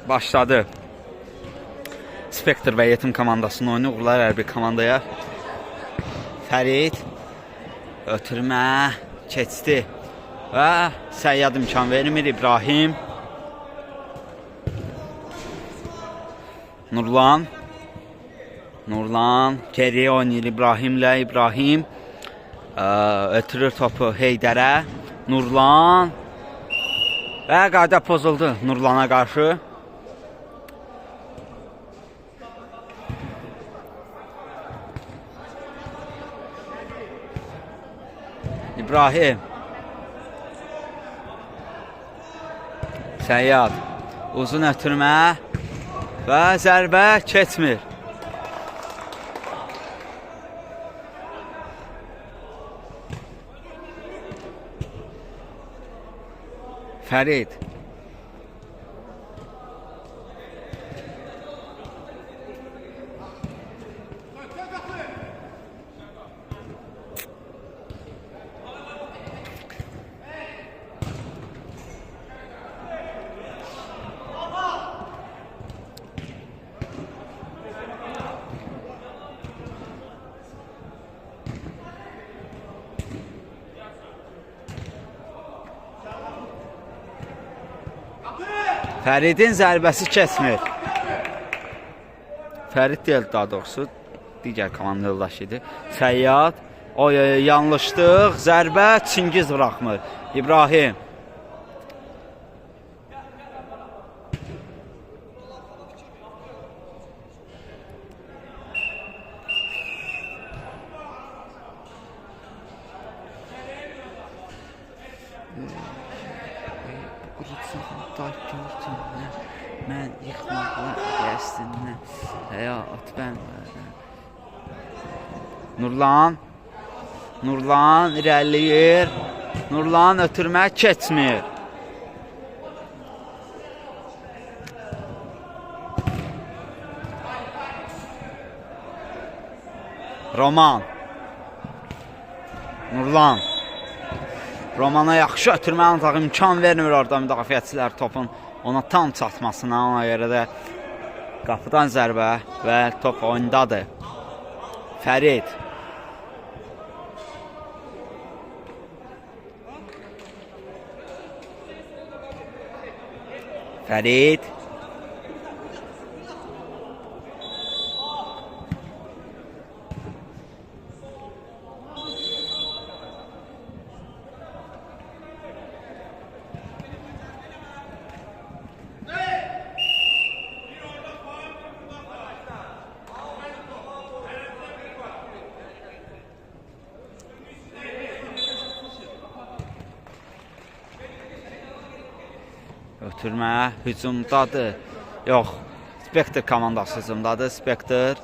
başladı. Spektr ve Yetim komandasının oyunu uğurlar hər bir komandaya. Fərid ötürmə keçdi və Səyyad imkan vermir. İbrahim, Nurlan geriyə oynayır İbrahimlə. İbrahim ötürür topu Heydərə. Nurlan və qayda pozuldu Nurlana qarşı. İbrahim, Səyyad, uzun ötürmə və zərbə keçmir. Fərid, Fəridin zərbəsi keçmir. Fərid deyil daha doğrusu, digər komanda yoldaşı idi. Səyyad, yanlışlıq, zərbə Çingiz bıraxmır. İbrahim, mən yıxmaqla qəsdinlə həyat mən. Nurlan irəliləyir. Nurlan ötürmək keçmir. Roman, Nurlan Romana yaxşı ötürmə ancaq imkan vermir orada müdafiəçilər topun ona tam çatmasına. Ona görə də qapıdan zərbə və top oyundadır. Fərid, ötürmə hücumdadır. Yox, Spektr komandası hücumdadır. Spektr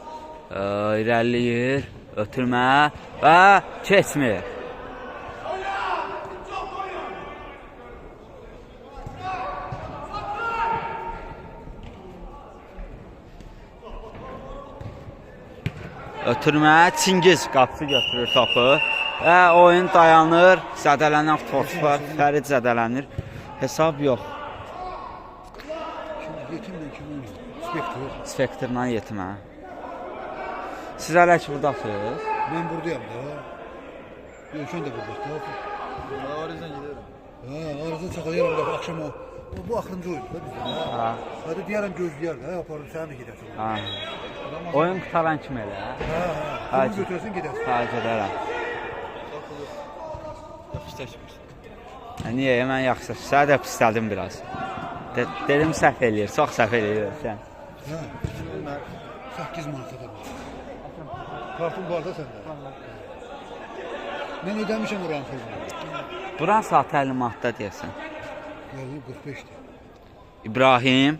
irəliləyir. Ötürmə və keçmir. Ötürmə Çingiz qapısı götürür topu və oyun dayanır. Zədələnən futbolçular, Fərid zədələnir. Hesab yox. Spektrla yetimə. Siz hələ ki buradasınız? Ben buradayım da. Gülşen de burada. Arızdan giderim. Arızdan çakalayalım da akşam o. Bu axırıncı oyun da bizdə. Hadi deyərəm gözləyər də, aparır sən də gedərsən. Oyun qutaran kimi elə. Bunu götürəsən gedərsən. Gedərəm. Yaxşı çəkmiş. Niyə? Mən yaxşı. Sən də pislədim biraz. Dedim səhv eləyir, çox səhv eləyir sən. 8 manata da. Kartın var da səndə. Mən ödəmişəm oranı sözünü. Buran saat 50 manatda deyəsən. 45'dir. İbrahim.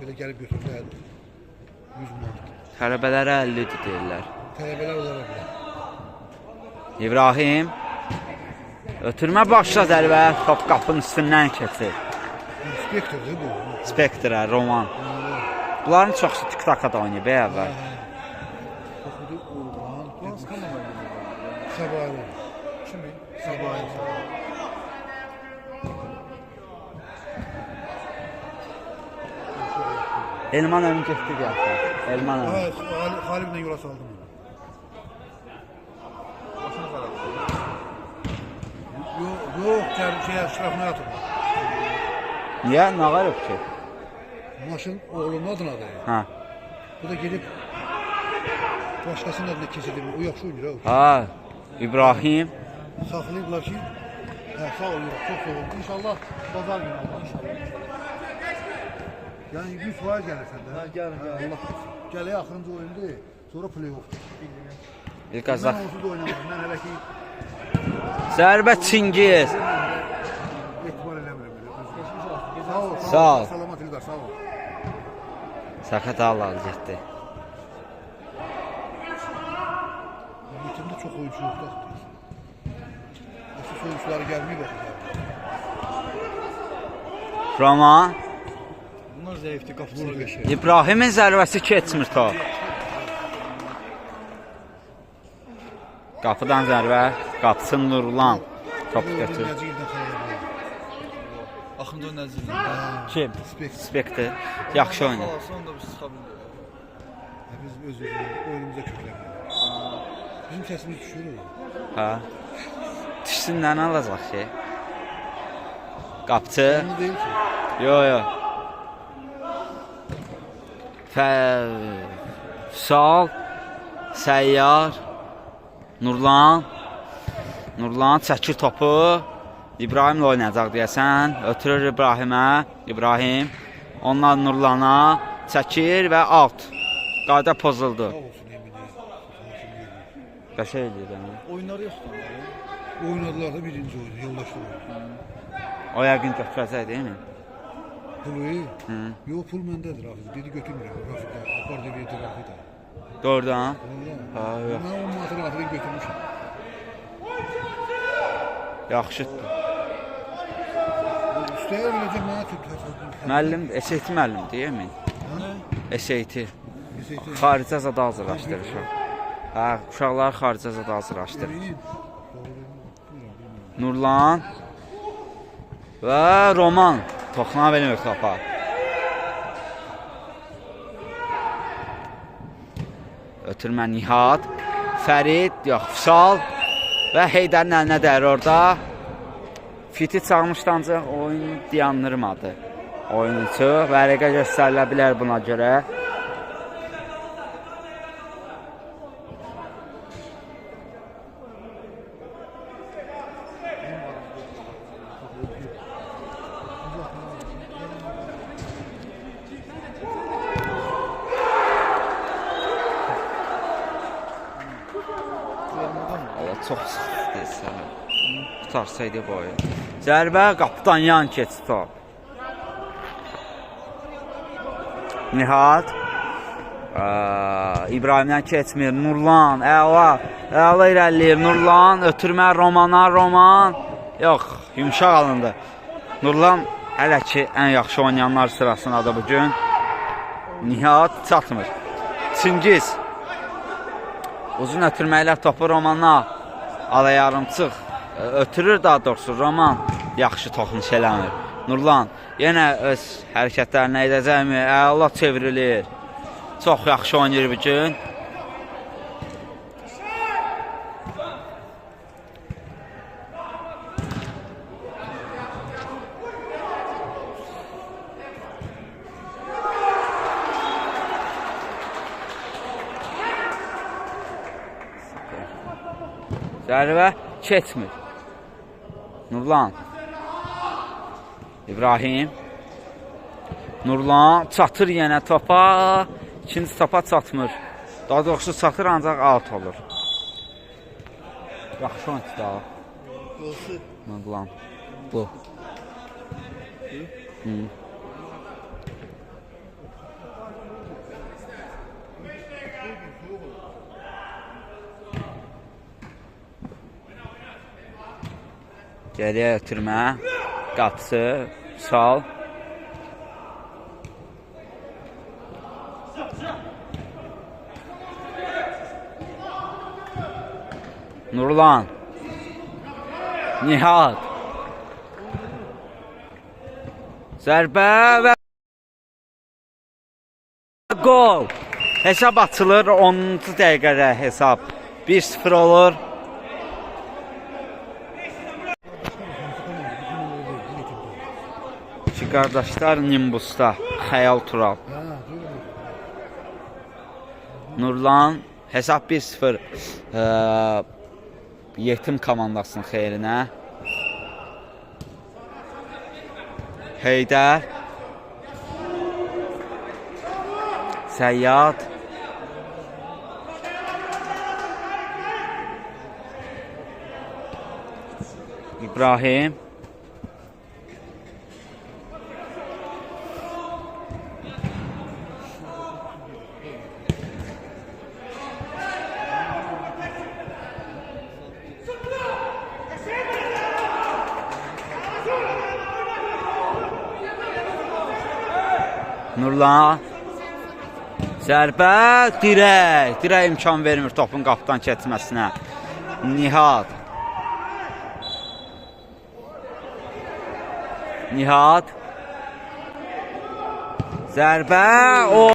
Belə gəlib götürdü 100 manat. Tələbələrə 50 deyirlər. Tələbələr olaraq bilər. İbrahim. Ötürmə başla zərbə. Top qapının üstündən keçir. Spektrdir bu. Spektrə, Roman. Bunların çoxsu TikTok'da oynayıb əvvəl. Sabahı. Şimdi sabahı. Elman önü getdi gəldi. Elman önü. Xaliblə yola saldım onu. Başını xarab. Yox, şirafına yatırdı. Niyə? Nə qalıb ki? Maşın oğlunun adına da. Ha. Bu da gelip başkasının adına kesildi. O yaxşı oynayır ha. Ha. İbrahim. Saxlayıblar ki, sağ ol, çok sağ ol. İnşallah pazar günü olur, inşallah. Yani 100% gelir sende. Ha, gəlir. Allah gəlir axırıncı oyundur, sonra play-off. İlk Mən azaq. onsuz da oynamadım. Mən hələ ki Zərbə Çingiz. etibar eləmirəm. Sağ ol. Sağ ol. Salamat İlqar, sağ ol. Səxət Allah getdi. Metimdə çox oyuncu yoxdur. Əsas oyuncuları gəlməyib baxın. Roman. Bunlar zəifdir, qapıçılar qəşəng. İbrahimin zərbəsi keçmir top. Qapıdan zərbə, qapısı Nurlan. Top götür. Axınca nəzirdir. Kim? Spekter. Yaxşı oynadı. Son da biz çıxa bilmirik. Biz öz oyunumuza köklənmirik. Bizim səsimiz düşür o. Ha. Düşsündən alacaq ki. Qapıcı. Onu deyil ki. Yo. Sal. Səyyar. Nurlan. Nurlan çəkir topu. İbrahimlə oynayacaq deyəsən. Ötürür İbrahimə. İbrahim. Onlar Nurlana çəkir və out. Qayda pozuldu. Sağ olsun Emine. Qəşəng edir yəni. Oyunları yoxdur. Oynadılar da birinci oyunu, yoldaşlı oyunu. O yəqin götürəcək deyilmi? Pulu? Hı. Yox, pul məndədir axı. Dedi götürmürəm. Rafiqdə, apar dedi, Rafiqdə. Doğrudan. Ha, yox. Mən 10 manatın axırını götürmüşəm. Yaxşıdır. Üstəyə verəcək mənə tutdu. Müəllim, SAT müəllim deyilmi? SAT. Xarici zada hazırlaşdırır. Ha, uşaqlar xarici zada hazırlaşdırır. Nurlan və Roman toxuna bilmir topa. Ötürmə Nihat, Fərid, yox, Füsal və Heydərin əlinə dəyir orada. Fiti çağmışdı ancaq oyunu dayandırmadı. Oyunçu vərəqə göstərilə bilər buna görə. Çox sıxdır. Qutarsaydı bu oyun. Zərbə qapıdan yan keçdi top. Nihat. İbrahimdən keçmir. Nurlan. Əla irəliyir. Nurlan. Ötürmə Romana. Roman. Yox. Yumşaq alındı. Nurlan hələ ki ən yaxşı oynayanlar sırasındadır bugün. Nihat çatmır. Çingiz. Uzun ötürməklər topu Romana. Ala yarımçıq. Ötürür daha doğrusu. Roman yaxşı toxunuş eləmir. Nurlan yenə öz hərəkətlərinə edəcəkmi? Allah çevrilir. Çox yaxşı oynayır bugün. Zərbə keçmir. Nurlan. İbrahim. Nurlan çatır yenə topa. İkinci topa çatmır. Daha doğrusu çatır ancaq out olur. Yaxşı oyuncu da. Nurlan. Bu. Geriyə ötürmə. Qapısı. Sal. Nurlan. Nihat. Zərbə və gol. Hesab açılır 10-cu dəqiqədə hesab 1-0 olur. İki qardaşlar Nimbusda Xəyal Tural. Nurlan hesab 1-0 yetim komandasının xeyrinə. Heydər Səyyad İbrahim Nurlan zərbə dirək imkan vermir topun qapıdan keçməsinə. Nihat zərbə oy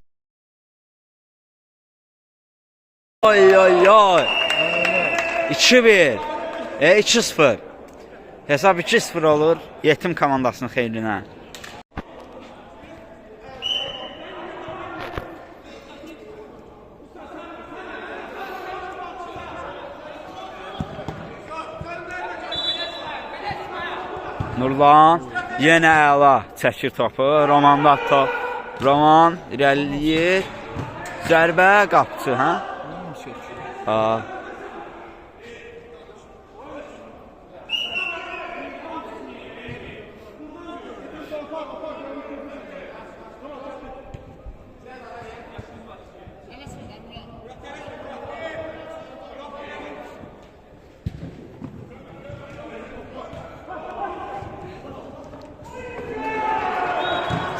2-1 2-0 hesab 2-0 olur yetim komandasının xeyrinə. Nurlan yenə əla çəkir topu. Roman'da top. Roman irəliləyir. Zərbə qapçı, hə?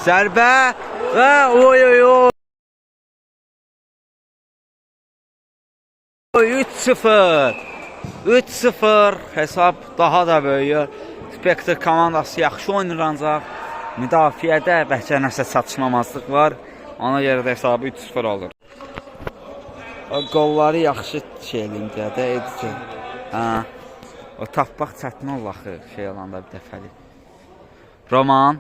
Zərbə və oy 3-0 hesab daha da böyüyor. Spektr komandası yaxşı oynayır ancaq müdafiədə bəlkə nəsə çatışmamazlıq var. Ona görə də hesabı 3-0 olur. O qolları yaxşı eləyim deyə də edici. O tapmaq çətin olur axı şey olanda bir dəfəli. Roman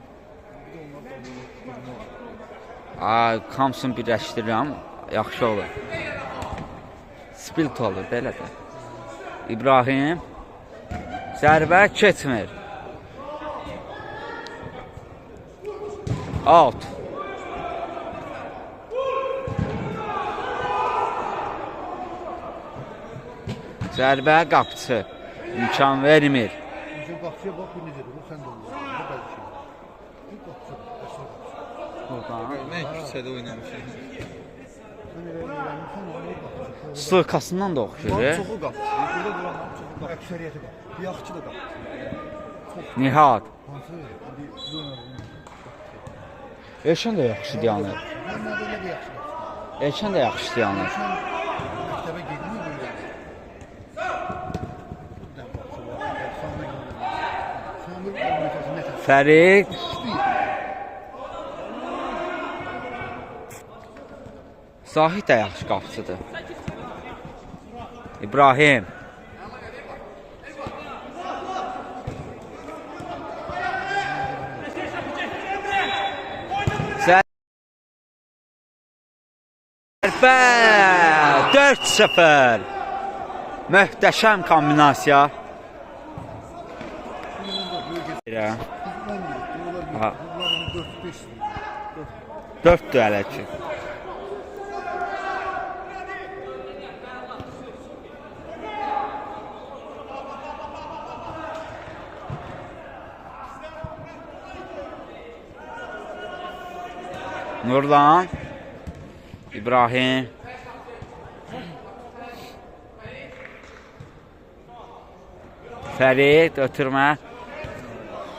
hamısını birləşdirirəm, yaxşı olur. Spilt olur, belə də. İbrahim zərbə keçmir. Out. Zərbə qapçı imkan vermir. Qapçıya bax, bu necədir, bu sən də olur. Mən küçədə oynamışam. Sırkasından da oxşur. Çoxu qapçı. Burada duranlar çoxu qapçı. Əksəriyyəti qapçı. Yaxçı da qapçı. Nihat. Hansı? Elşən də yaxşı dayanır. Elşən də yaxşı dayanır. Məktəbə gedin mi böyle? Fərid Zahid də yaxşı qapçıdır. İbrahim zərbə 4-0 möhtəşəm kombinasiya. 4 hələ ki. Nurlan İbrahim Fərid ötürmə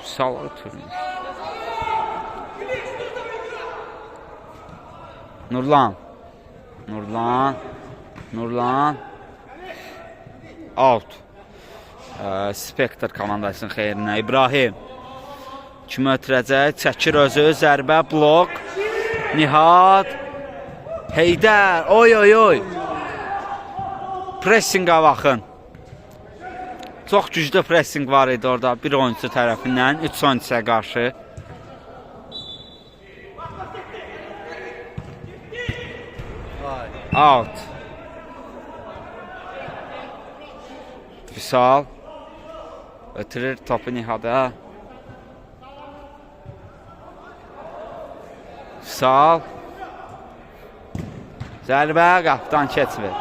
sal ötürmə Nurlan out Spektr komandasının xeyrinə İbrahim kimi ötürəcək çəkir özü zərbə blok Nihat Heydər, oy oy oy. Pressingə baxın. Çox güclü pressing var idi orada bir oyunçu tərəfindən 3 oyunçuya qarşı. Out. Vüsal ötürür topu Nihada. Vüsal zərbə qapıdan keçmir.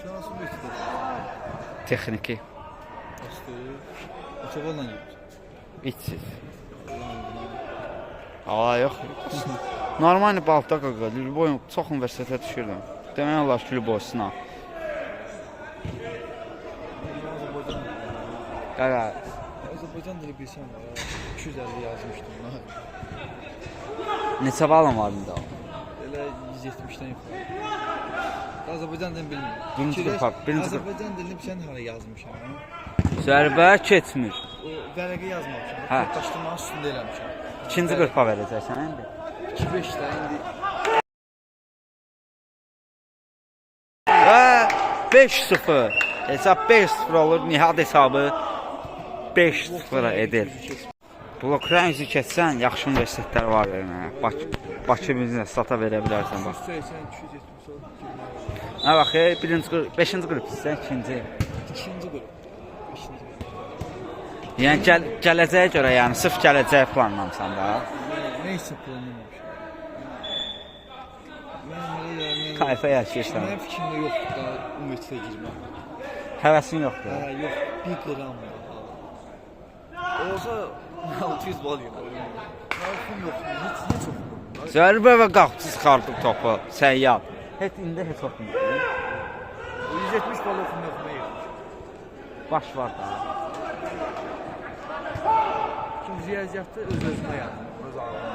Şu an nasıl geçti? Texniki Bastı. Otobanla gitti. içsiz. Aa yox. Normal balta qaqa. Lüboy çox universitetə düşürəm. Demək olar ki, Lüboysuna. Qaqa, Azərbaycan dili bilsəm var. 250 yazmışdım. neçə balın var indi? Elə 170-dən yuxarı. Azərbaycan dilini bilmirəm. Birinci qrupa, birinci qrupa. Azərbaycan dilini bilsən hara yazmışam. Zərbə keçmir. O vərəqə yazmamışam. Hə. Xəttlaşdırmanın üstündə eləmişəm. İkinci qrupa verəcəksən indi. 2-5-də indi Və 5-0. Hesab 5-0 olur. Nihad hesabı 5-0 edir. Blokdan üzü keçsən, yaxşı universitetlər var verməyə. Bakı biznes sata verə bilərsən. 180, 270 olur. Nə bax, birinci qrup, 5-ci qrup istəyən ikinci. İkinci qrup. Beşinci qrup. Yəni gələcəyə görə, yəni sırf gələcəyə planlamısan da. Neysə planlamamışam. Mən elə yəni Kayfa yaşayırsan. mənim fikrimdə yoxdur da universitetə girmək. Həvəsin yoxdur. Hə, yox, 1 qram var. Olsa 600 bal yığarım. Qalxım yoxdur, heç oxumuram. Zərbə və qapçı çıxardıb topu, səyyad. Heç indi heç oxumur. 170 bal oxumaya yığmışam. Baş var da. Çünki riyaziyyatda öz-özünə yazdım, öz ağlımda.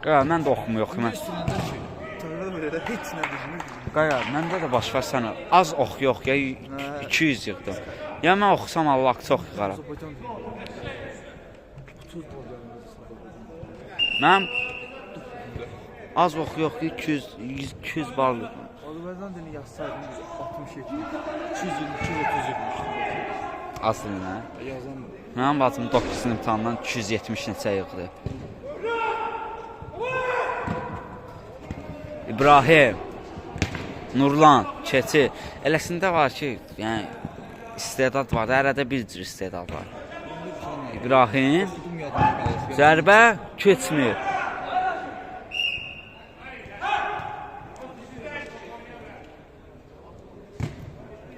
Qaya, mən də oxumu yox. Mən... Üstündə ki, tövlə belə heç nə bilmir. Qaya, məndə də baş var sənə. Az ox yox, ya 200 yığdım. Ya mən oxusam Allah çox yığaram. Azərbaycan dili. 30 bal yazmışam. Mən az ox yox, 200 bal yığdım. Azərbaycan dilini yazsaydım 67, 222, 30 yığmışdım. Aslında. Yazamam. Mənim bacım 9 imtahandan 270 neçə yığdı. İbrahim, Nurlan, Keçi. Eləsində var ki, yəni istedad var. Hər hədə bir cür istedad var. İbrahim, Oxudum yadıma qalır. zərbə keçmir.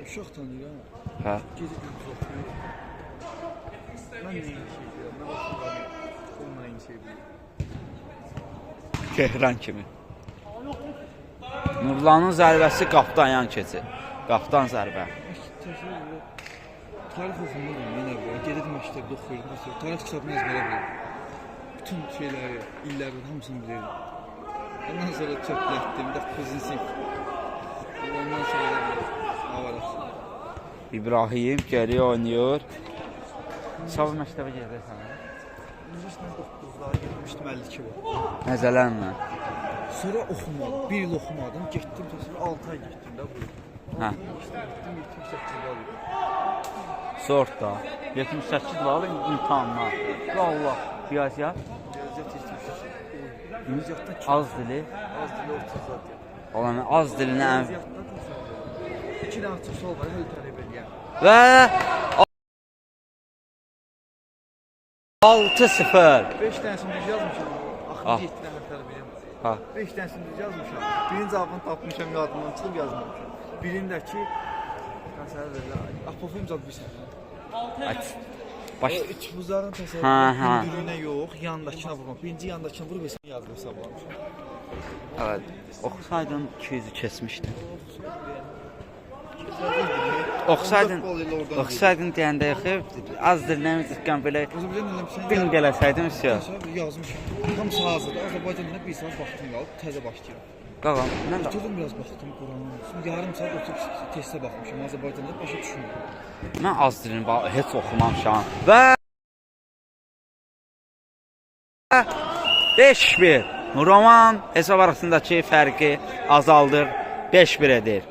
Uşaq tanıyıram. Hə. Gecə gündüz oxuyur. Mən neyin şey deyirəm, mən oxuyuram. Onunla eyni şey deyirəm. Tehran kimi. Nurlanın zərbəsi qapdan yan keçir. Qapdan zərbə. Tarix oxumurdum mən əvvəl. Gedirdim məktəbdə oxuyurdum. Məsələn, tarix kitabını ezbərə bilirdim. Bütün şeyləri, illərin hamısını bilirdim. Ondan sonra çöplətdim, bir də pozitiv. Ondan sonra avalasın. İbrahim geriyə oynayır. Sabah məktəbə gedirsən. Üniversitədə 9-lara getmişdim, 52 var. Nəzələnmə. Sonra oxumadım, 1 il oxumadım, getdim, sonra 6 ay getdim də bu. Hə. Getdim, 78 bal yedim. Sortda 78 bal imtahanlar. Allah, riyaziyyat, Riyaziyyat 78. Riyaziyyatda az dili. az dili 30 zat. Olan az dilinə ən Riyaziyyatda da 2 dənə açıq sual var, həll tələb edirəm. və 6-0. 5 dənəsini düz yazmışam, Ah. axırda 7 dənə tələb edirəm. Ha. 5 dənəsini düz yazmışam, birinin cavabını tapmışam, yadımdan çıxıb yazmamışam. Birindəki, məsələ verirlər, apofem zad bilsən. Aç. Baş. O üç buzların Ha, təsəvvürü ha. hündürlüyünə yox, yandakına vurmaq. Birinci yandakına vurub hesabı yazıb hesablamışam. Evet. Oxusaydın 200-ü keçmişdin. Oxusaydın deyəndə yaxı az dilinə çıxqan belə Azərbaycan dilində bir din gələsiydin üstə. yazmışam. Hamısı hazırdır. Azərbaycan dilində bir saat vaxtım qalıb, təzə başlayıram. Qaqa, mən də Oturdum biraz baxdım Qurana. Şimdi yarım saat oturub testə baxmışam. Azərbaycanda başa düşmürəm. mən az dilini heç oxumamışam. Və 5-1 Roman hesab arasındakı fərqi azaldır. 5-1 edir.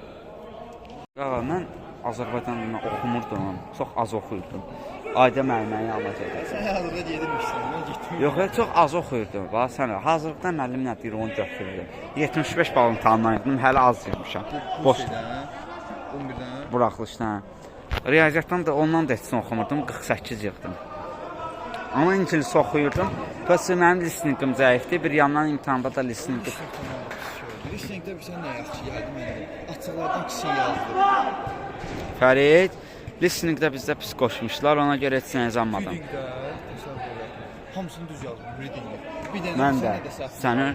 Qaqa, mən Azərbaycan dilini oxumurdum. Çox az oxuyurdum. Ayda müəllimənin yanına gedirdim. Sən hazırda gedirmişsən, mən getdim. Yox, çox az oxuyurdum. Bax sən hazırlıqda müəllim nə deyir onu götürürdüm. 75 bal imtahandan hələ az yığmışam. Boş 11-dən. buraxılışdan. Riyaziyyatdan da ondan da heç oxumurdum. 48 yığdım. Amma ingilis oxuyurdum. Pəs mənim listeningim zəifdir. Bir yandan imtahanda da listeningim. Listeningdə bir sən nə yaxşı gəldi mənə. Açıqlardan kiçik yazdı. Fərid, listeningdə bizdə pis qoşmuşlar. Ona görə heç nə yazamadım. Readingdə hamısını düz yazdım, readingdə. Bir dənə Mən də səni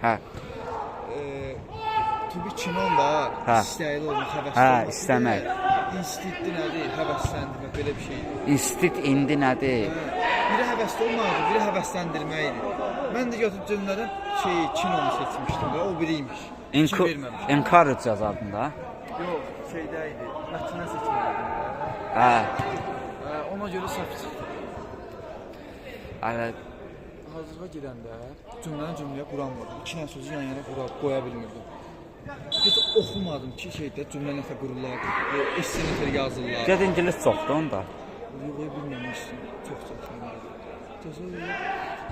hə. Tabii kinon var. Hə. İstəyili olmaq, həvəsli Hə, olmaq. istəmək. İnstitutdə nədir? Həvəsləndirmək belə bir şeydir. İnstit indi nədir? Biri həvəsli olmaqdır, biri həvəsləndirməkdir. Mən də götürüb cümlədən kinonu seçmişdim və o biriymiş. Kim verməmiş. Encourage yazardın da. Yox, şeydə idi. Mətndən seçməliydim. Hə. Ona görə səhv çıxdı. Hələ Hazırlığa gedəndə cümləni cümləyə quramırdım. İki dənə sözü yan-yana qoya bilmirdim. Heç oxumadım ki, şeydə cümlə nəsə qururlar, esse nəsə yazırlar. gəd ingilis çoxdur onda. Yox, bilmirmişdim. Çox.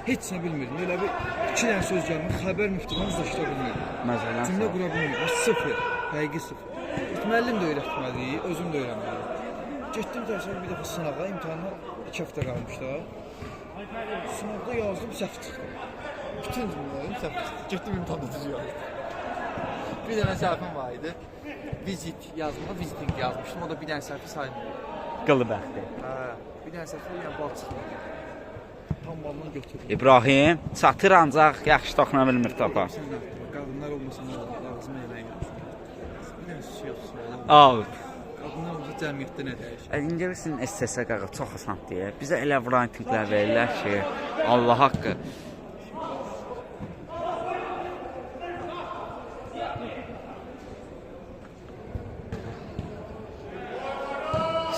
Heç nə bilmirdim. Elə bir iki dənə söz gəlmir, xəbər müftüdən uzlaşdıra bilmirdim. Məsələn, Cümlə qura bilmirdim. Sıfır, həqiqi sıfır. Müəllim də öyrətmədi, özüm də öyrənmədim. Getdim təsəvvür bir dəfə sınağa, imtahana 2 həftə qalmışlar. Sınavda yazdım, səhv çıxdı. Bütün cümlələrim səhv çıxdı. Getdim imtahanda düz yazdım. Bir dənə səhvim var idi. Visit yazmağa visiting yazmışdım. O da bir dənə səhvi saymıyor. qılıbəxtdir. Bir dənə səhvi ilə bal çıxmadı. Tam balını götürdüm. İbrahim çatır ancaq yaxşı toxuna bilmir topa. Qadınlar olmasa nə olur? Lazım eləyin. Bir dənə şey yoxsa. Out. Qadınlar olmasa cəmiyyətdə nə dəyişir? İngilisin SSS qaqa çox asandır. Bizə elə writinglər verirlər ki, Allah haqqı.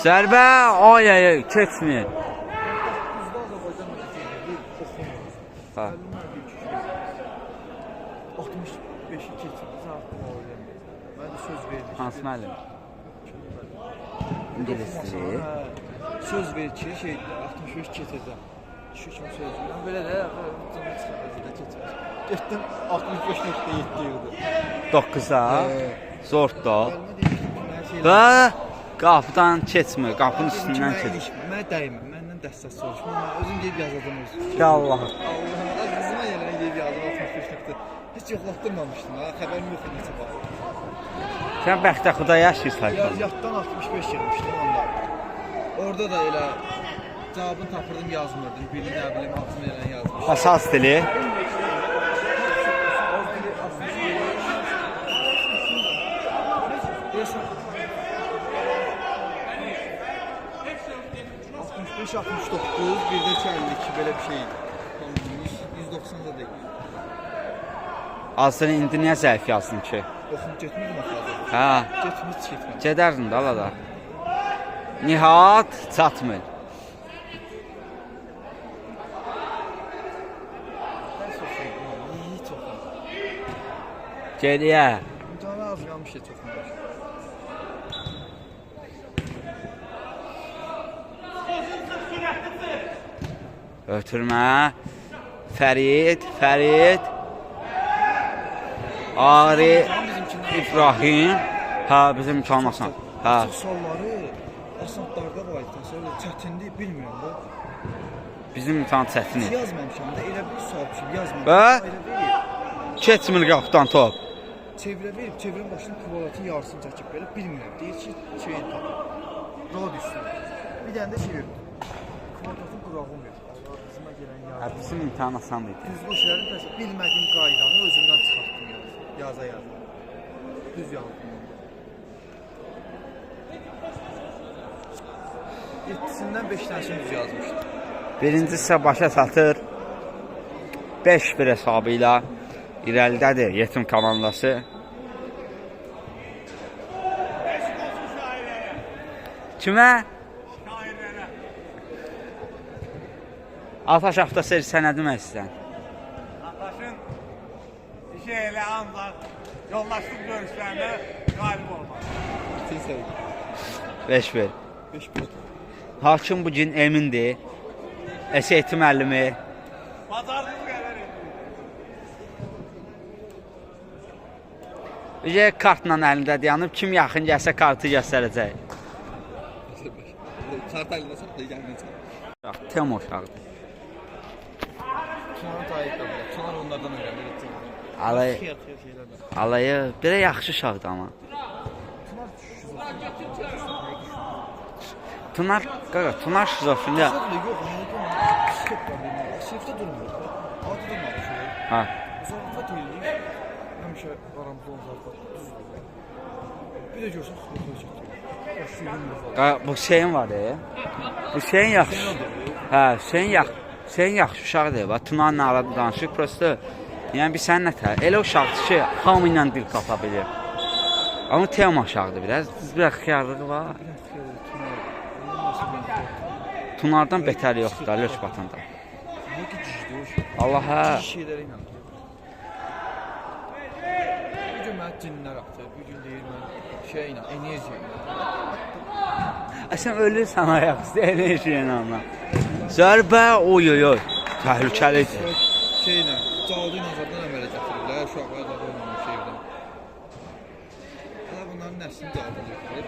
Zərbə, ay, keçmir. Ha. 65-i keçirdi, artıq o öyrənmir. Mən də söz verdim. Hansı müəllim? İngilis dili. Söz ver ki, 65 keçəcəm. Şu kimi söz verirəm. Belə də cümlə çıxaracaqda keçmir. Getdim 65.7 yığdı. 9-a. Zorda. Gəlmə deyir ki, mən şey Və qapıdan keçmir, qapının üstündən keçir. Mənə dəymir, məndən dəstək soruşma. Mən özüm deyib yazdım özüm. Ya Allah. Allah'ım, qızıma gələn deyib yazdım 65.7. Heç yoxlatdırmamışdım ha, xəbərim yox idi neçə var. Sən Bəxtəxuda yaşayırsan. Yaddan 65 yığmışdım onda. Orada da elə cavabını tapırdım, yazmırdım. Birini nə bilim, ağzıma gələn yazmışdım. Əsas dili. Deyəsən 65-69, bir də 52 belə bir şey idi. 190 da deyil. Aslında indi niyə zəif yazdın ki? Oxum getmirdim axı. Hə, Hiç getmədim. gedərdin də alada. Nihat çatmır. Hiç oxum. Geriyə. İmtihana az qalmış heç oxumamış. Ötürmə. Fərid. Ari. İbrahim. Hə, bizim imkanlasan. Hə. Çox sualları asanlarda var idi. Təsəvvür çətindir, bilmirəm da. Bizim imtahan çətindir. Yazmamışam da elə bir sual düşüb yazmamışam. Və? Elə verib. Keçmir qapıdan top. Çevrə verib, çevrənin başını kvadratin yarısını çəkib belə bilmirəm. Deyir ki, şeyin tapır. Rad üstündə. Bir dənə də şey verib. Kvadratın qurağım yox. Allah qızıma gələn Hə, yazı. bizim imtahan asan idi. Düzgün şeylərin təsəvvür bilmədiyim qaydanı özümdən çıxartdım yaza. Düz yazdım. 7-sindən 5 dənəsini düz yazmışdım. Birincisi başa çatır. 5-1 hesabı ilə. İrəlidədir yetim komandası. Kimə? Ataş avtoseri sənə demək istəyən. Ataşın işi elə ancaq yoldaşlıq görüşlərində qalib olmaq. 5-1. 5-1. Hakim bugün emindir. SAT müəllimi. Bazarlıq qədər edir. Bizə kartla əlində dayanıb kim yaxın gəlsə kartı göstərəcək. Kart əlində saxla, gəlməyəcək. Temur uşaqdır. Çınarın tayıqda bilər. Çınar onlardan öyrənir. Alay, Xiyar şeylərdən. alayı belə yaxşı uşaqdır amma. Çınar Tunar, Tunar şizofreniya. yox, Sifdə durmur. Adı durmadı şöyle. Ha. Zarafat eləyir. Həmişə aramızda olan zarafat düzdür. Bir də görsən, Bu şeyin var ya. Bu şeyin yaxşı. Hə, şeyin yaxşı uşaqdır. Bax Tunarla arada danışıq prosta. Yəni bir sən nətər? Elə uşaqdır ki, hamı ilə dil qapa bilir. Amma tema uşaqdır biraz. Biraz xiyarlığı var. Tunardan betər yoxdur da Löç Batanda. Allah hə. şeylərə inanır. Bir gün mənə cinlər atır, bir gün deyir mən şeylə, enerjiya ilə. Sən ölürsən ayaq üstə enerjiyə inanma. Zərbə oy. Təhlükəlidir. Şeylə, cadı ilə zaten əmələ gətirirlər, uşaqlar da olmamış şeydən. Hələ bunların nəslini cavablayacaqlar.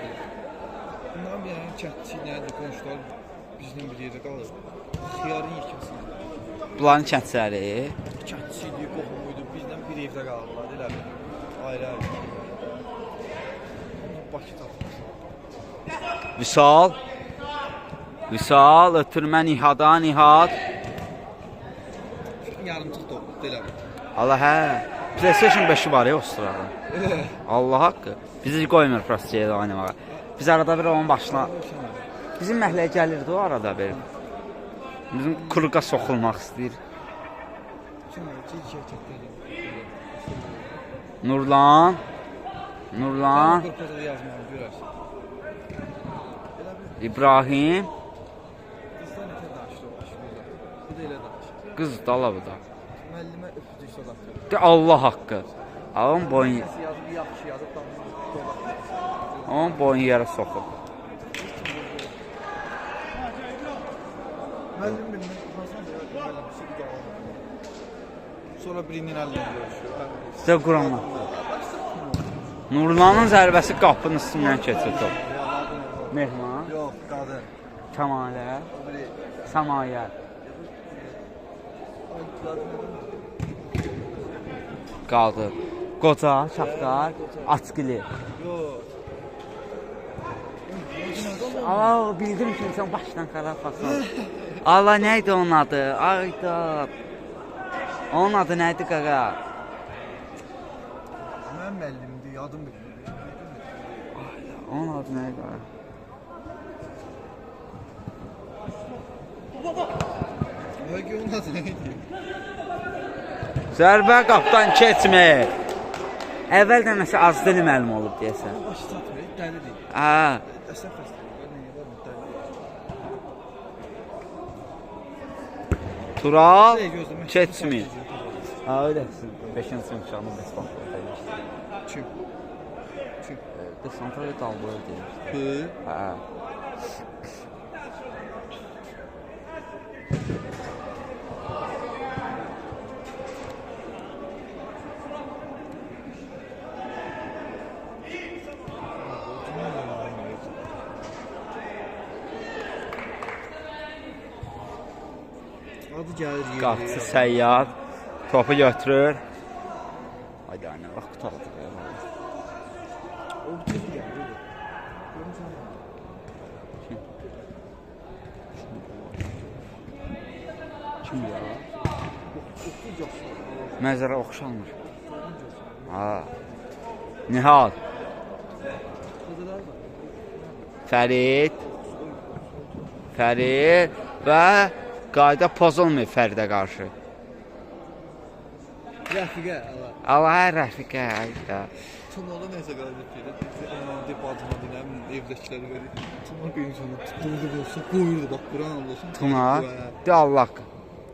Bunların bir yəni kətçi, nədir, qonşular bizlə bir yerdə qalır. Xiyarın yekəsini. Bunların kəndçiləri. Kətçiydi, qohumuydu, bizlə bir evdə qalırlar, eləmi? Ayrı-ayrı. Bakı tapmış. Vüsal, ötürmə Nihadan, Nihad. Yarımçıq da oldu, eləmi? Allah hə. PlayStation 5-i var ya o sırada. Allah haqqı. Bizi qoymur prostiyə də oynamağa. Biz arada bir onun başına... Bizim məhləyə gəlirdi o arada bir. Bizim kuruqa soxulmaq istəyir. Nurlan. Qırpazada yazmağı görərsin. İbrahim. Bizdən nətər danışdı o aşkında. Bu da elə danışır. Qız dala bu da. Müəllimə öpücük solatır. De Allah haqqı. Onun boyun, Yazıb, yaxşı yazıb, danışır. onun boyun yerə soxub. Müəllim bilmir, Hasan da müəllimsi bir qalan. Sonra birinin əlinə görüşüyor. Sizə Quranla. Nurlanın zərbəsi qapının üstündən keçir top. Mehman, Yox, qadın. Kəmalə, Səmayə. Qaldı. Qoca, Çafqar, Açqili. Yox. Allah bildim ki sən başdan xarab fason. Allah nə idi onun adı? Ayda. Onun adı nə idi qaqa? Mənim müəllimdir, adım bilmir. Onun adı nə idi? Həqiqi onun adı nə idi? Zərbə qapdan keçmir. Əvvəldən nəsə az dili məlum olub deyəsən. Başı çatmır, dəlidir. Hə. Əsəb xəstəliyi, nəyə var mı, dəlidir. Tural Gözləmək keçmir. Ha, öyləsin. 5-ci sinif uşağının bəs baxır. Kim? Kim? Desantara dalbaya deyir. Hı? Hə. Adı gəlir yeri. Qapçı səyyad topu götürür. Haydi anne bax qutardı. O bitir gəlir. Kim ya? Məzərə oxşanmır. Ha. Nihal. Fərid və qayda pozulmuyor Fəridə qarşı. Rəfiqə, Allah. Allah Rəfiqə. Tunalı neyse qaldı ki, anladı bacıma dinəm, evdəkiləri verir. Tuna qeynsonu tutuldu olsa qoyurdu, bax buran olsun. Tuna, de Allah.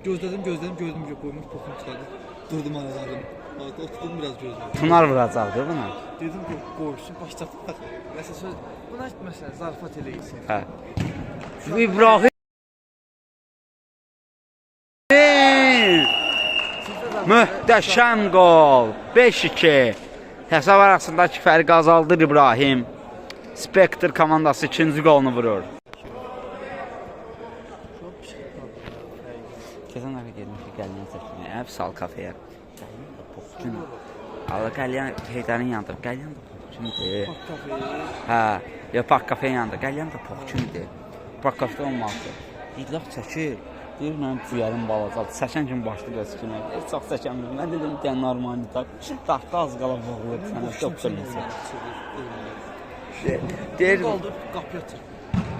Gözlədim ki, qoymuş poxum çıxardı. Durdum aralarım. Oturdum biraz gözlədim. Tunar vuracaqdı buna. Dedim ki, qoysun, başlatdı. Məsələn, söz, buna məsələn, zarafat eləyirsin. Hə. İbrahim. Möhtəşəm qol. 5-2. Hesab arasındakı fərqi azaldır İbrahim. Spectre komandası ikinci qolunu vurur. Keçən dəfə getmişik Qəlyan çəkməyə, Sal kafeyə. Qəlyan da poxcun. Allah Qəlyan Heydərin yanında. Qəlyan da poxcundur. Hə, ya Pak kafenin yanında. Qəlyan da poxcundur. Pak kafedə olmazdı. İdlaq çəkir. Deyir, mənim cüyərim balacadır. Çəkən kimi başlı gözükmək. Çox çəkəmirəm. Mən dedim, deyən normal tak. Taxta az qala boğulur. Sənə çox bilirsən. Deyir,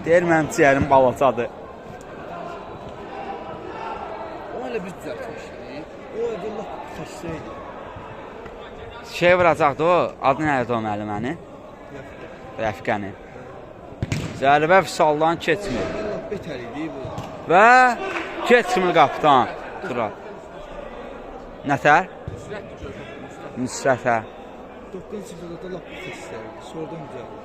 deyir, mənim cüyərim balacadır. O elə biz düzəltmişdik. O evdə xəstəydi. Şey vuracaqdı o. Adı nə idi o müəllimənin? Rəfiqəni. Zərbə Vüsaldan keçmir. Betər idi bu. Və keçmir qapıdan. Tural. Nətər? Nüsrətə. 9-cu sırada lap xəstəydi. Sonradan düzəldi.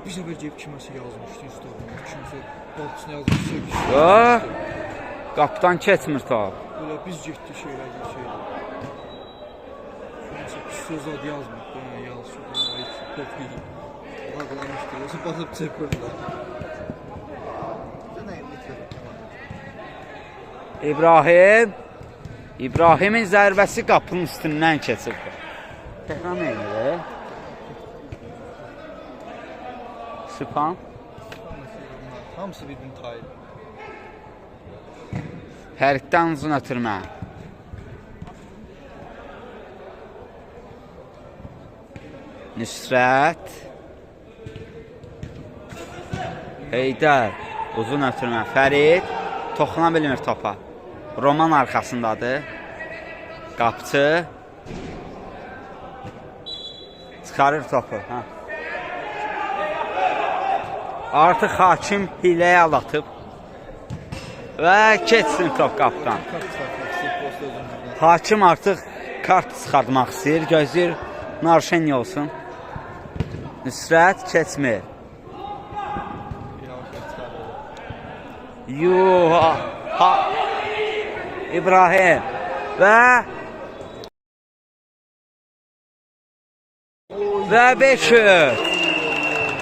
Bir səfər gəlib kiməsə yazmışdı Instagramda. Kimsə balçısına yazmışdı. Qapıdan keçmir ta. Böyle biz getdik şeyler. Pis söz adı yazmışdı. Yaz şuradan ait kokuyu. Ağlamışdı. Yoksa basıp çırpırdılar. İbrahimin zərbəsi qapının üstündən keçirdi. Tehran neydi? Süpan. Hamısı bir-birini tayir. Fəriddən uzun ötürmə. Nüsrət. Heydər. Uzun ötürmə. Fərid. Toxuna bilmir topa. Roman arxasındadır. Qapçı. Çıxarır topu. Hə. Artıq hakim hiləyə alatıb. Və keçsin top qapıdan. Hakim artıq kart çıxartmaq istəyir. Gözləyir narşenli olsun. Nüsrət keçmir. Yuh. İbrahim. Və 500.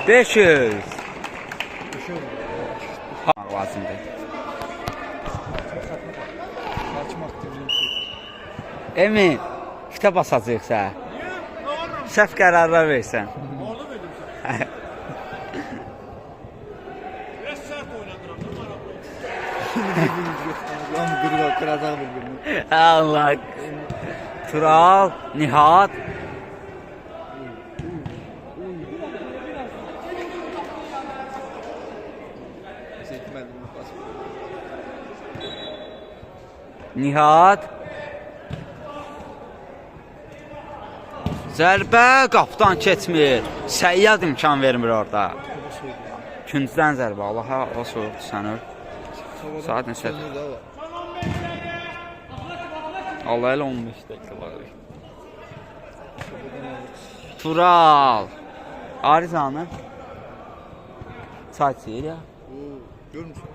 500. Lazımdır. Emin, kitə basacaqsa, səhv qərarlar versən. Orada verdim sən. Biraz sert oynadıram. Allah. Tural, Nihat. Nihat. Zərbə qapıdan keçmir. Səyyad imkan vermir orada. Küncdən zərbə. Allaha o soyuqdur sənir. Saat neçədir? Allah elə 15 dəqiqə var. Tural. Arizanı. Çay içir ya. Görmüşsün.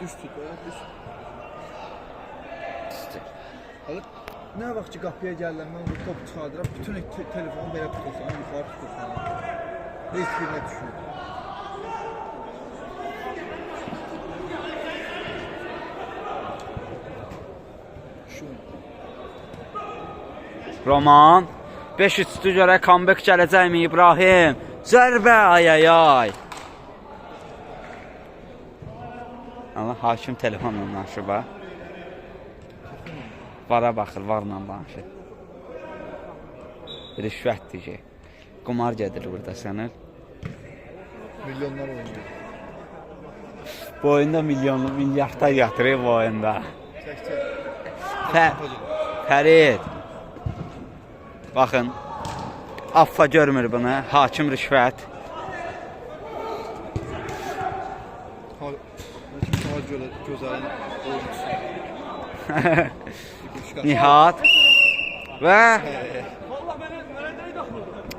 Düştü. Nə vaxt ki qapıya gəlirəm, mən bu top çıxardıram, bütün telefonu belə tutursan, yuxarı tutursan. Heç birinə düşür. Roman 5-3-dü görə comeback gələcəkmi İbrahim? Zərbə ay. Allah hakim telefonla danışır bax. Vara baxır, varla danışır. Rüşvətdir ki. Qumar gedir burada sənə. Milyonlar oynuyor. Bu oyunda milyardlar yatırır bu oyunda. Çək. Fərid. Baxın. Affa görmür bunu. Hakim rüşvət. Gözəlin oyuncusu. Nihat. Və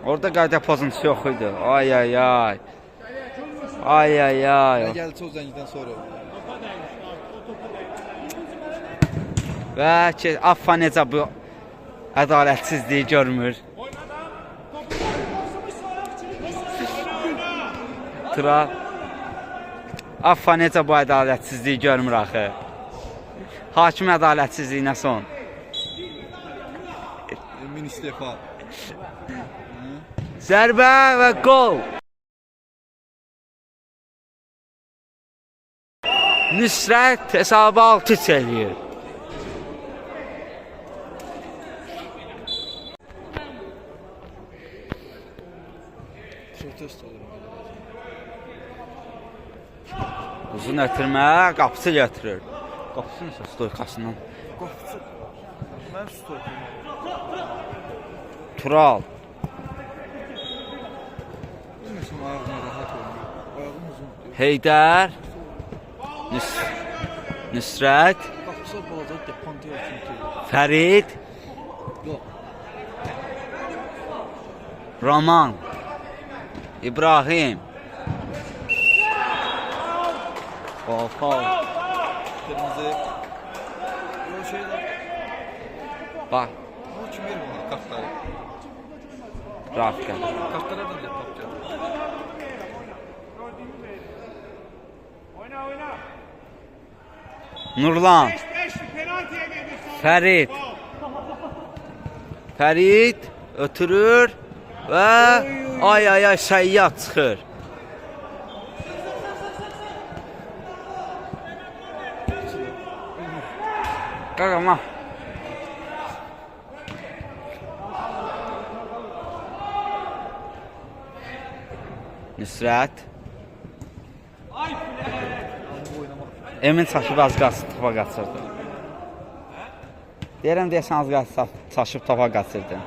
orada qayda pozuntusu yox idi. Ay ay ay. Ay ay ay. Gəldi çox zəngidən sonra. Və ki, Affa necə bu ədalətsizliyi görmür. Tural. Affa necə bu ədalətsizliyi görmür axı. Hakim ədalətsizliyinə son. Emin istefa. Zərbə və qol. Nüsrət hesabı 6-3 eləyir. Protest olur. Uzun ötürmə, qapısı götürür. Qapısı nəsə stoykasından. Qapısı. Mən stoykam. Tural. Bilmirsən, ayağına rahat olmuyor. Ayağım uzundur. Heydər. Nüsrət. Qapısı balacaq da pantiya çünki. Fərid. Yox. Roman. İbrahim. Faul. Kırmızı. Yox şeylər. Bax, Bu kim verir buna kartları? Rafika. Kartlara da tapacaq. Nurlan. 5 penaltıya geldi. Fərid. Fərid ötürür və ay ay ay Səyyad çıxır. Qaqama. Nüsrət. Emin çaşıb az qalsın topa qaçırdı. Deyəsən az qalsın çaşıb topa qaçırdı.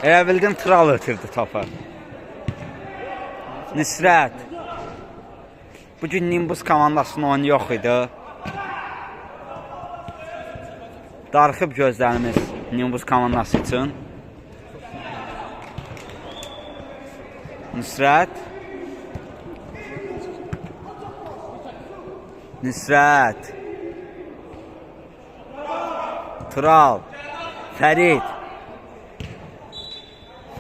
Elə bildim Tural ötürdü topa. Nüsrət. Bugün Nimbus komandasının oyunu yox idi. Darıxıb gözlərimiz Nimbus komandası üçün. Nüsrət. Nüsrət. Tural. Fərid.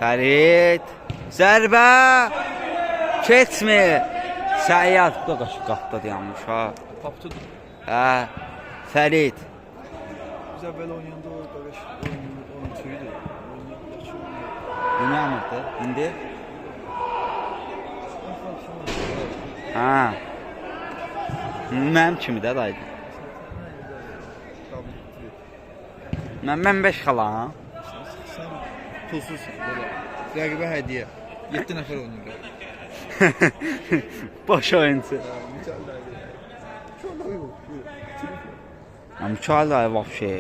Fərid. Zərbə. Keçmir. Səyyad. Bu da qaşı qapda dayanmış ha. Taptıdır. Hə. Fərid. Biz əvvəl oynayanda o qardaş oyuncuydu. Oynayamırdı. İndi? Ha. Mənim kimi də daydı. Mən 5 xalam. Sən pulsuzsan belə. Rəqibə hədiyyə. 7 nəfər oynayır. Boş oyuncu. Mükayla vəbşi.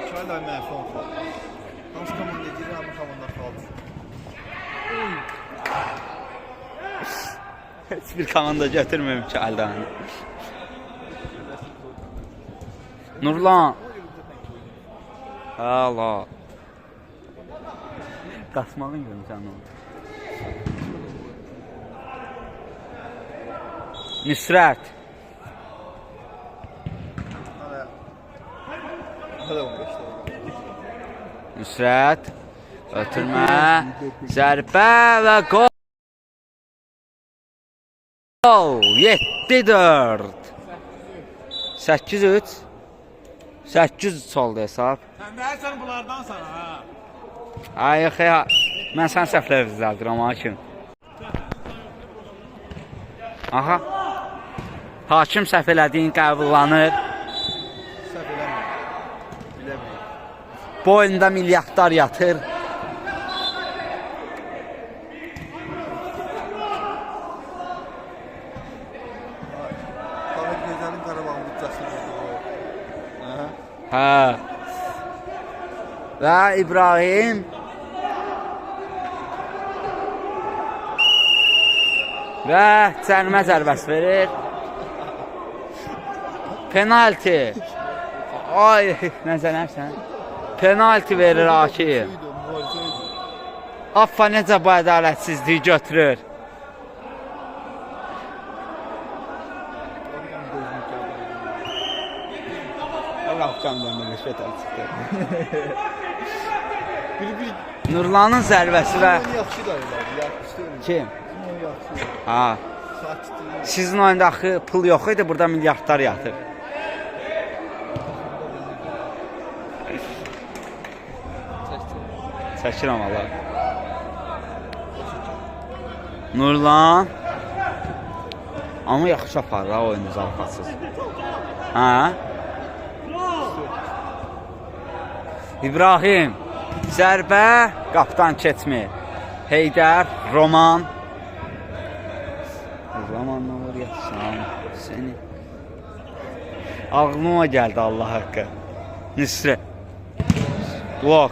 Çaylar mənə fon xal. Hansı komanda girir, hansı komanda qalır. Heç bir komanda götürmür Mükayla. Nurlan. Allah. Qaçmalın görmüsən onu. Nüsrət. Nüsrət. Ötürmə. Zərbə və gol. 7-4. 8-3. 8-3 oldu hesab. Sen de her sene bunlardan sana ha. Ay yox ya. Mən sən səhvlər düzəldirəm hakim. Aha. Hakim səhv elədiyin qəbullanır. Səhv eləmir. Bilə bilir. Bu oyunda milyardlar yatır. Əsasını vurdu. Aha. Hə. Və İbrahim və cərimə zərbəsi verir. Penalti. Ay, nəzərlərsən. Penalti verir Akif. Affa necə bu ədalətsizliyi götürür. Rafqamdan rüşvət çıxdı. Nurlanın zərbəsi və Yaxşı dayılar, yaxşı. kim? Yaxşı. Ha. Sakitdir. Sizin oyunda axı pul yox idi, burada milyardlar yatır. Çəkirəm Allah. Nurlan. Amma yaxşı aparır ha oyunu zarfatsız. Ha? İbrahim. Zərbə qapdan keçmir. Heydər, Roman. Romanla var yatsan seni. Ağlıma gəldi Allah haqqı. Nisrə. Blok.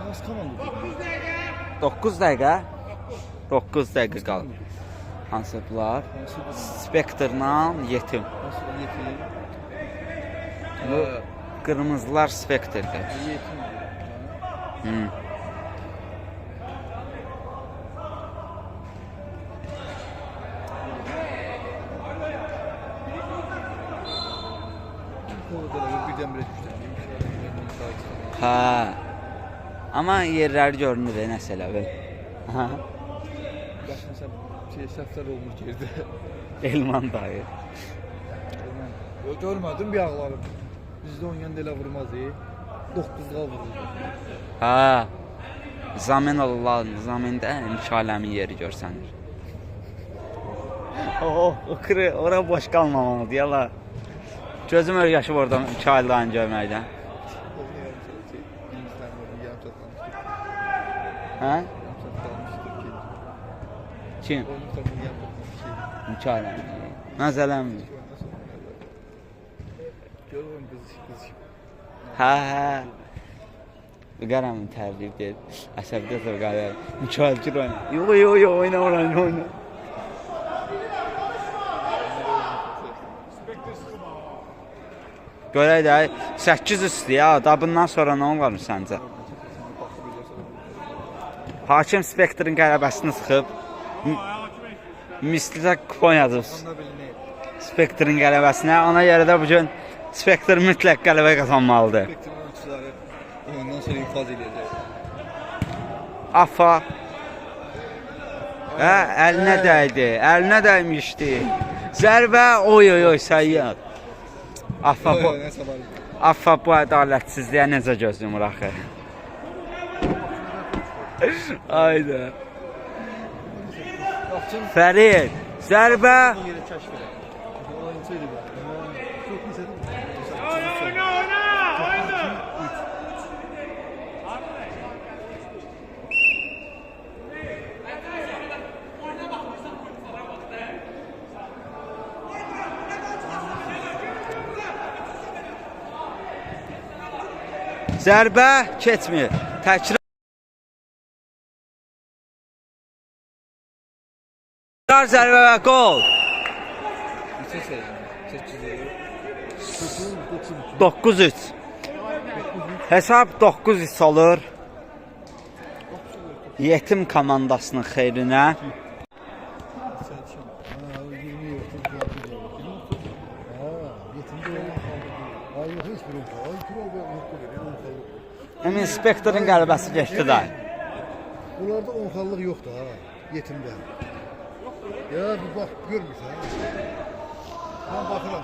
Nasıl komanda? 9 dəqiqə. 9 dəqiqə qalır. Hansı bunlar? Spektrla yetim. Nasıl yetim? Bu qırmızılar spektrdir. Yetim. Hı. Birdən-birə düşdü. Hə. Amma yerləri görünür nəsə elə bil. Hə. Baxın səhvlər olmur yerdə. Elman dayı. Görmədim bir ağlarım. Bizdə oynayan da elə vurmaz. 9-qa vurur. Hə. Zamin Allah, zamində müşaləmin yeri görsənir. O kırı, ora boş qalmamalıdır yala. Gözüm örgəşib orada müşahilərini görməkdən. Hə? Kim? Müşahilərini. Nəzələm. Hə, hə. Qaram tərbiyib deyil. Əsəbdə də qarar. Mükəlcir oyna. Yo, oyna. Görək də 8 üstü ya. Da bundan sonra nə olar səncə? Hakim Spektrin qələbəsini sıxıb. Mislidə kupon yazıb. Spektrin qələbəsinə. Ona görə də bugün Spektr mütləq qələbə qazanmalıdır. Ondan sonra infaz edəcək. Afa. Hə, əlinə dəymişdi. Zərbə, oy, səyyad. Afa bu ədalətsizliyə necə göz yumur axı? Ayda. Fərid, zərbə. Zərbə keçmir. Təkrar zərbə və qol. 9-3. Hesab 9-3 olur. Yetim komandasının xeyrinə. Emin Spektrin qələbəsi geçdi də. Bunlarda 10 xallıq yoxdur ha, yetimdə. Ya bir bax, görmürsən. Mən baxıram.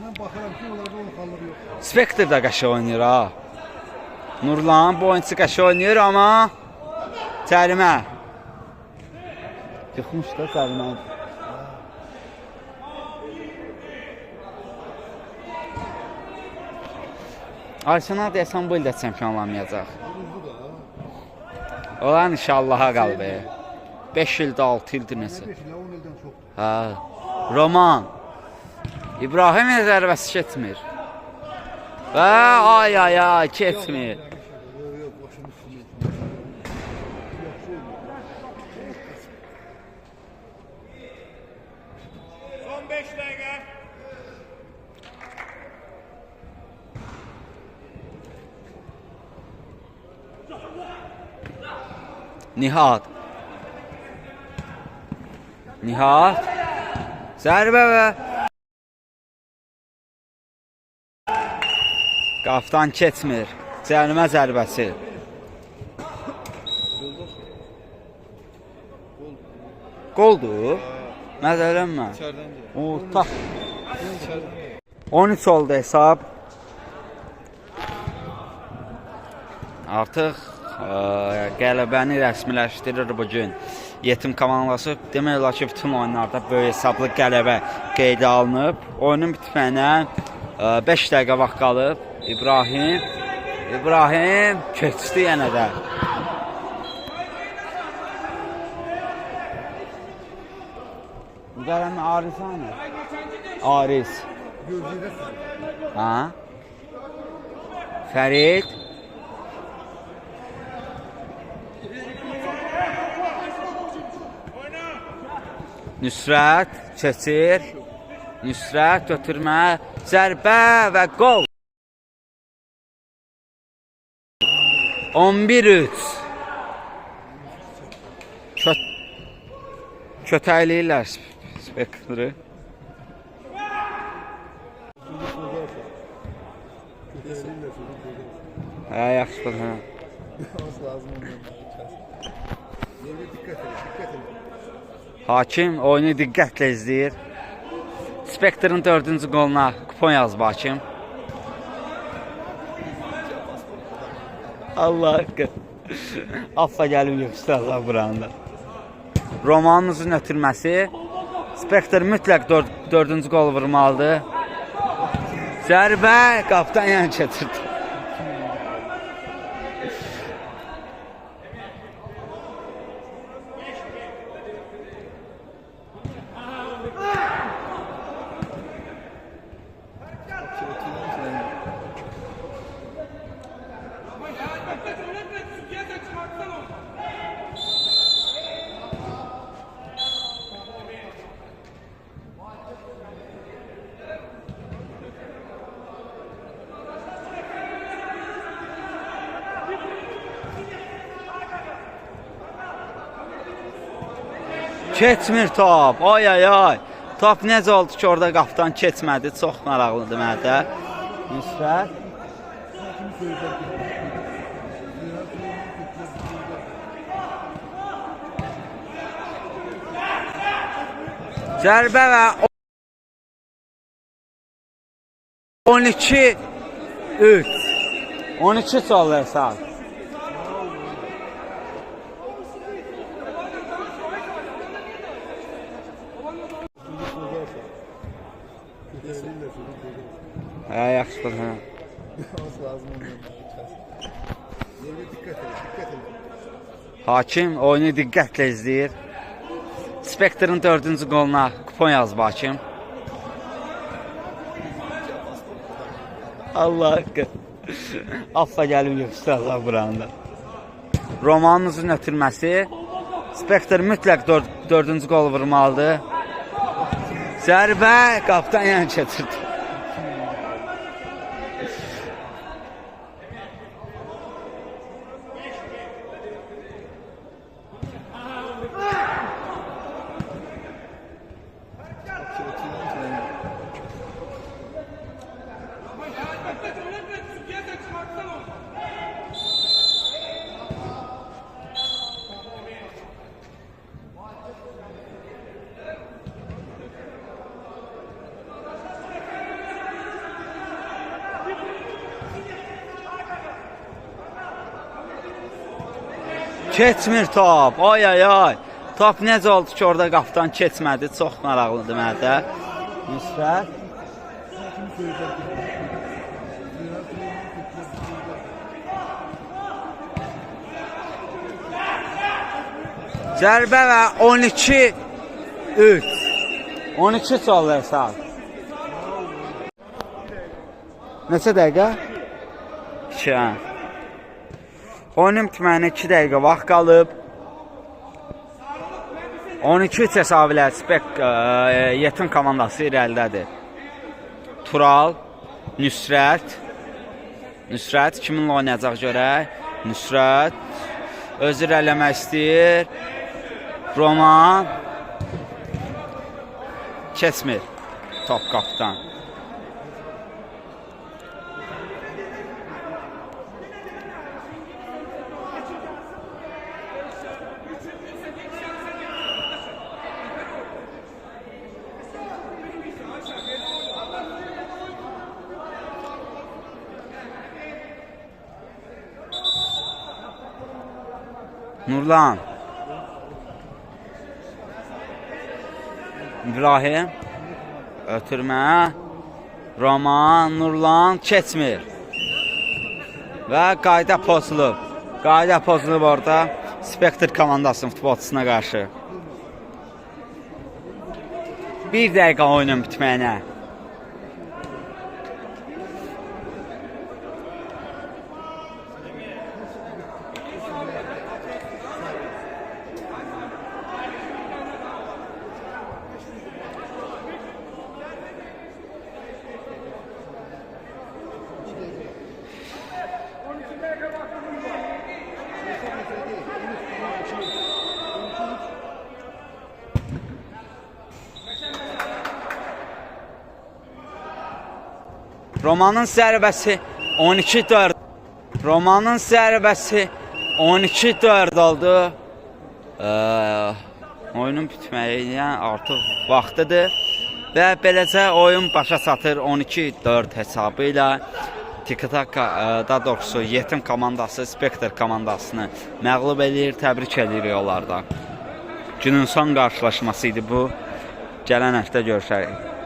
Mən baxıram ki, onlarda 10 xallıq yoxdur. Spektr də qəşəng oynayır ha. Nurlan bu oyunçu qəşəng oynayır amma cərimə. Çıxmış da cərimə. Arsenal deyəsən bu ildə çempion olamayacaq. Olan inşallaha qaldı. 5 ildə 6 ildir nəsə. 5 ilə 10 ildən çoxdur. Hə. Roman. İbrahim zərbəsi keçmir. Və ay ay ay keçmir. Yox, başım üstüne. Son 5 dakika. Nihat. Nihat. Zərbə və qapdan keçmir. Cərimə zərbəsi. Qoldur. Məzələnmə. İçəridəndir. O tak. İçəridəndir. 13 oldu hesab. Artıq qələbəni rəsmiləşdirir bugün. Yetim komandası demək olar ki, bütün oyunlarda böyük hesablı qələbə qeydə alınıb. Oyunun bitməyinə 5 dəqiqə vaxt qalıb. İbrahim keçdi yenə də. Müqərrəm Aris hanı? Aris. Gözlüydə Ha? Fərid. Nüsrət keçir. Nüsrət götürmə, zərbə və qol. 11-3. Kötəkləyirlər spektri. Hə, yaxşı hə. olması lazım. Yerine dikkat edin. Hakim oyunu diqqətlə izləyir. Spektrın 4-cü qoluna kupon yazıb hakim. Allah haqqı. Affa gəlib yığışdıracaq buranda. Romanınızın ötürməsi. Spektr mütləq 4-cü qol vurmalıdır. Zərbə qapdan yan keçirdi. Keçmir top. Ay ay ay. Top necə oldu ki, orada qapdan keçmədi. Çox maraqlıdır mənə də. Nüsrət. Zərbə və 12-3. 12 oldu hesab. Hə, yaxşı hə. olması lazım. Yerine dikkat edin. Hakim oyunu diqqətlə izləyir. Spektrın 4-cü qoluna kupon yazıb hakim. Allah haqqı. Affa gəlib yığışdıracaq buranda. Romanınızın ötürməsi. Spektr mütləq 4-cü qol vurmalıdır. Zərbə qapdan yan keçirdi. Keçmir top. Ay ay ay. Top necə oldu ki, orada qapdan keçmədi. Çox maraqlıdır mənə də. Nüsrət. Zərbə və 12-3. 12 olur sağ. Neçə dəqiqə? 2. Oyunun bitməyinə 2 dəqiqə vaxt qalıb. 12-3 hesabı ilə yetim komandası irəlidədir. Tural, Nüsrət. Nüsrət kiminlə oynayacaq görək? Nüsrət özü irəliləmək istəyir. Roman keçmir top qapıdan. Nurlan İbrahim ötürmə Roman Nurlan keçmir və qayda pozulub. Qayda pozulub orada Spektr komandasının futbolçusuna qarşı. 1 dəqiqə oyunun bitməyinə. Romanın zərbəsi 12-4. Romanın zərbəsi 12-4 oldu. Oyunun bitməyinə artıq vaxtıdır. Və beləcə oyun başa çatır 12-4 hesabı ilə. Tiki-tak, daha doğrusu yetim komandası Spektr komandasını məğlub edir. Təbrik edirik onlardan. Günün son qarşılaşması idi bu. Gələn həftə görüşərik.